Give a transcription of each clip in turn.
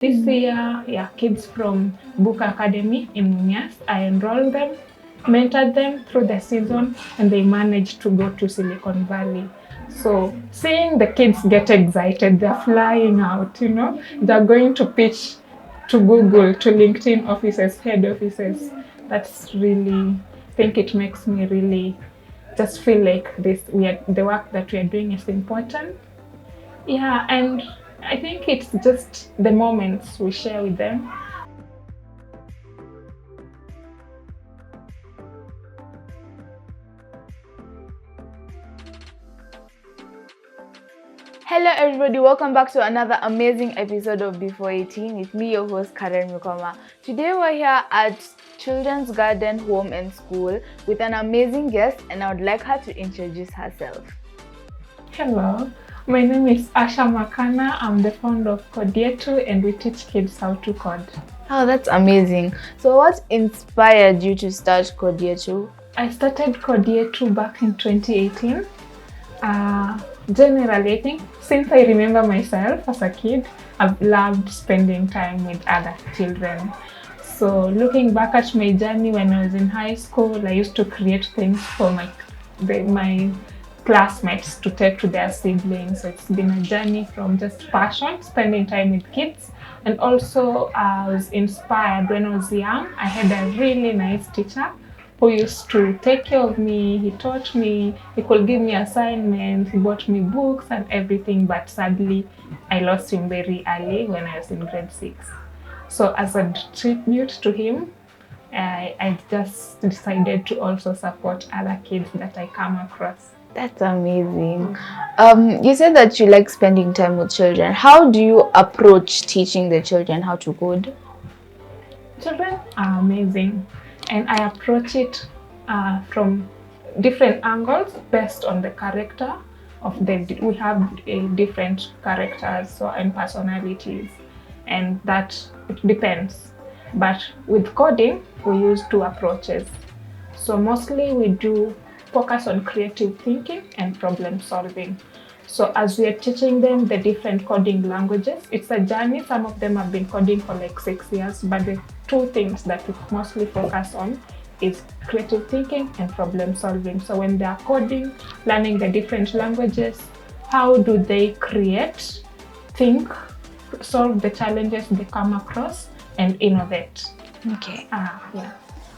This year, yeah, kids from Book Academy in Mumias, I enrolled them, mentored them through the season, and they managed to go to Silicon Valley. So seeing the kids get excited, they're flying out, they're going to pitch to Google, to LinkedIn offices, head offices. That's really, I think it makes me really just feel like the work that we are doing is important. Yeah, and I think it's just the moments we share with them. Hello everybody, welcome back to another amazing episode of Before 18 with me, your host Karen Mukoma. Today we're here at Children's Garden Home and School with an amazing guest, and I would like her to introduce herself. Hello, my name is Asha Makana. I'm the founder of 𝐀𝐬𝐡, and we teach kids how to code. Oh, that's amazing. So what inspired you to start 𝐀𝐬𝐡? I started 𝐀𝐬𝐡 back in 2018. Generally, I think since I remember myself as a kid, I've loved spending time with other children. So looking back at my journey when I was in high school, I used to create things for my classmates to take to their siblings. So it's been a journey from just passion, spending time with kids. And also I was inspired when I was young. I had a really nice teacher who used to take care of me. He taught me, he could give me assignments, he bought me books and everything, but sadly, I lost him very early when I was in grade 6. So as a tribute to him, I just decided to also support other kids that I come across. That's amazing. You said that you like spending time with children. How do you approach teaching the children how to code? Children are amazing. And I approach it from different angles based on the character of we have different characters and personalities, and that it depends. But with coding, we use 2 approaches. So mostly we do focus on creative thinking and problem solving. So as we are teaching them the different coding languages, it's a journey. Some of them have been coding for like 6 years, but the 2 things that we mostly focus on is creative thinking and problem solving. So when they are coding, learning the different languages, how do they create, think, solve the challenges they come across, and innovate? Okay. Yeah.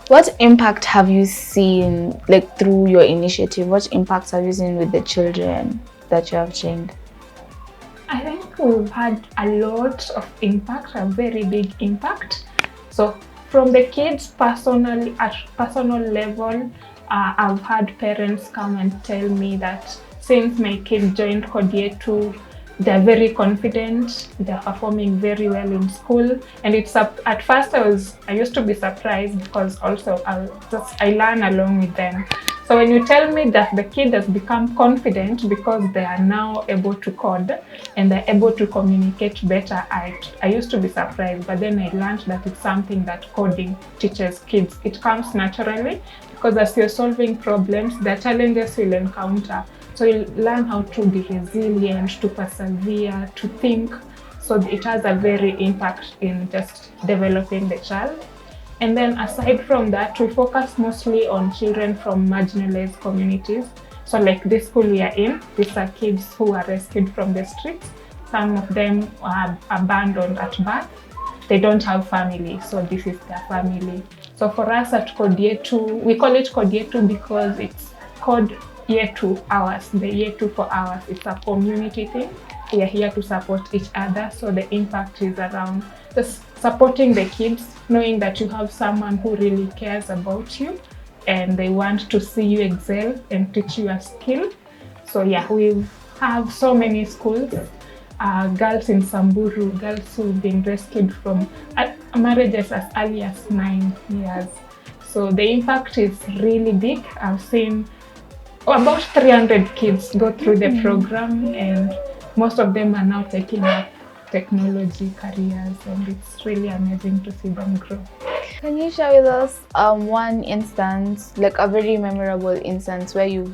What impact have you seen, like through your initiative? What impacts have you seen with the children that you have trained? I think we've had a lot of impact, a very big impact. So from the kids personally, at personal level, I've had parents come and tell me that since my kids joined 𝐀𝐬𝐡, they're very confident, they're performing very well in school. And it's at first I used to be surprised because also I learn along with them. So when you tell me that the kid has become confident because they are now able to code and they're able to communicate better, I used to be surprised, but then I learned that it's something that coding teaches kids. It comes naturally because as you're solving problems, the challenges you'll encounter. So you learn how to be resilient, to persevere, to think. So it has a very impact in just developing the child. And then aside from that, we focus mostly on children from marginalized communities. So like this school we are in, these are kids who are rescued from the streets. Some of them are abandoned at birth. They don't have family, so this is their family. So for us at 𝐀𝐬𝐡, we call it 𝐀𝐬𝐡 because it's called year 2 hours, the year 2 for hours. It's a community thing. We are here to support each other. So the impact is around just supporting the kids, knowing that you have someone who really cares about you and they want to see you excel and teach you a skill. So yeah, we have so many schools, girls in Samburu, girls who've been rescued from marriages as early as 9 years. So the impact is really big. I've seen about 300 kids go through the program, and most of them are now taking up technology careers, and it's really amazing to see them grow. Can you share with us one instance, like a very memorable instance where you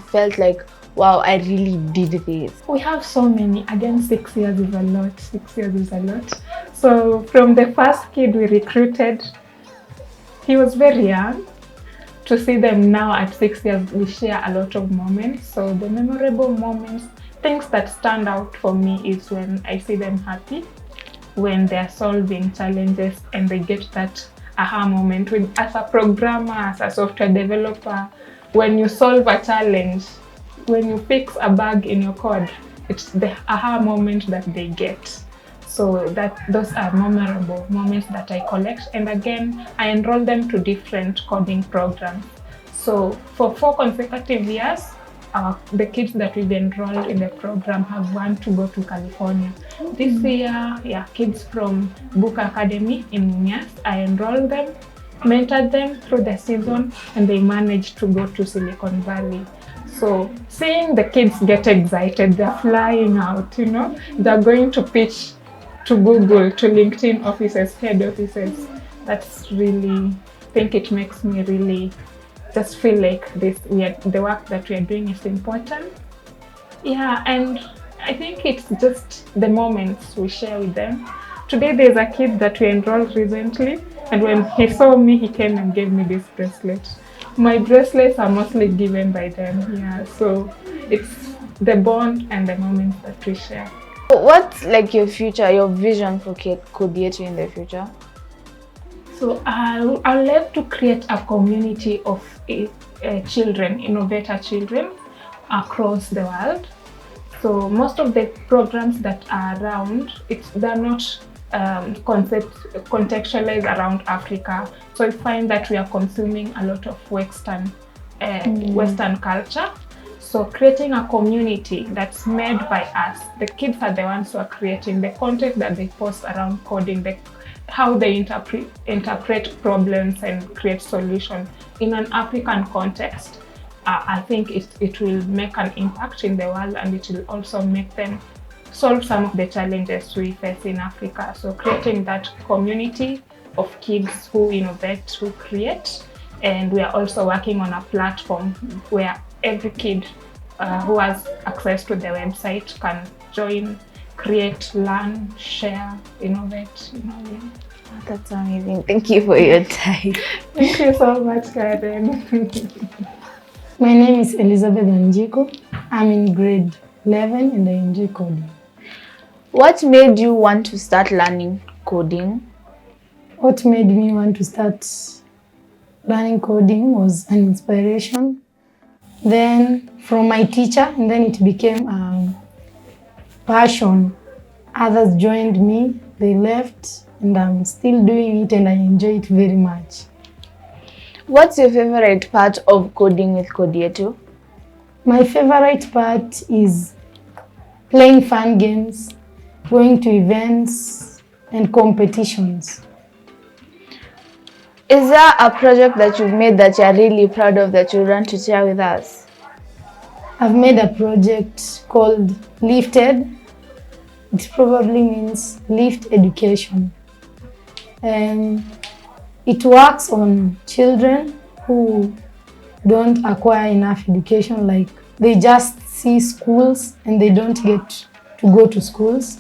felt like, wow, I really did this? We have so many. Again, 6 years is a lot. 6 years is a lot. So from the first kid we recruited, he was very young. To see them now at 6 years, we share a lot of moments. So the memorable moments, things that stand out for me is when I see them happy, when they're solving challenges and they get that aha moment. As a programmer, as a software developer, when you solve a challenge, when you fix a bug in your code, it's the aha moment that they get. So those are memorable moments that I collect. And again, I enroll them to different coding programs. So for 4 consecutive years, the kids that we've enrolled in the program have gone to go to California. This year, kids from Book Academy in Mumias, I enrolled them, mentored them through the season, and they managed to go to Silicon Valley. So seeing the kids get excited, they're flying out, they're going to pitch to Google, to LinkedIn offices, head offices. That's really, I think it makes me really just feel like the work that we are doing is important. Yeah, and I think it's just the moments we share with them. Today there's a kid that we enrolled recently, and when he saw me, he came and gave me this bracelet. My bracelets are mostly given by them, so it's the bond and the moments that we share. What's like your future, your vision for 𝐂𝐬𝐡 in the future? So I'd like to create a community of children, innovator children across the world. So most of the programs that are around, they're not contextualized around Africa. So I find that we are consuming a lot of Western culture. So creating a community that's made by us. The kids are the ones who are creating the content that they post around coding, how they interpret problems and create solutions in an African context. I think it will make an impact in the world, and it will also make them solve some of the challenges we face in Africa. So creating that community of kids who innovate, who create, and we are also working on a platform where every kid who has access to the website can join, create, learn, share, innovate. That's amazing. Thank you for your time. Thank you so much, Karen. My name is Elizabeth Wanjiku. I'm in grade 11 and I enjoy coding. What made you want to start learning coding? What made me want to start learning coding was an inspiration. Then from my teacher, and then it became a passion. Others joined me, they left, and I'm still doing it and I enjoy it very much. What's your favorite part of coding with 𝐂𝐬𝐡? My favorite part is playing fun games, going to events and competitions. Is there a project that you've made that you're really proud of that you want to share with us? I've made a project called Lifted. It probably means lift education. And it works on children who don't acquire enough education, like they just see schools and they don't get to go to schools.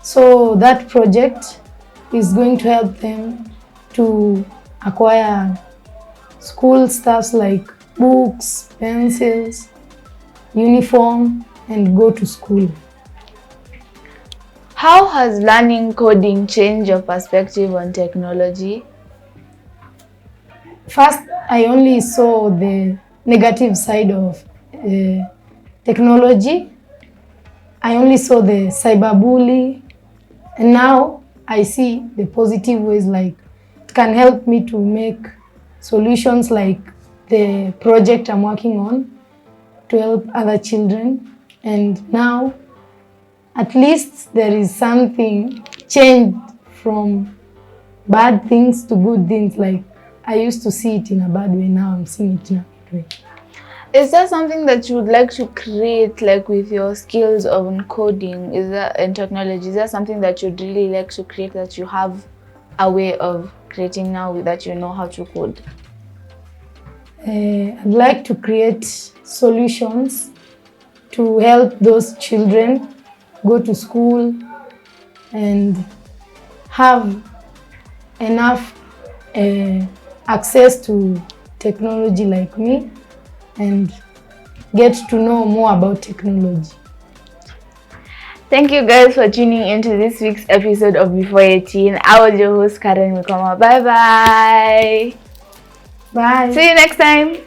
So that project is going to help them to acquire school stuffs like books, pencils, uniform, and go to school. How has learning coding changed your perspective on technology? First, I only saw the negative side of technology. I only saw the cyberbully, and now I see the positive ways, like it can help me to make solutions like the project I'm working on to help other children. And now, at least there is something changed from bad things to good things. Like I used to see it in a bad way, now I'm seeing it in a good way. Is there something that you would like to create, like with your skills on coding, in technology? Is there something that you'd really like to create that you have a way of creating now that you know how to code? I'd like to create solutions to help those children go to school and have enough access to technology like me and get to know more about technology. Thank you guys for tuning into this week's episode of Before 18. I was your host, Karen 𝐬𝐬𝐤𝐚. Bye bye. Bye. See you next time.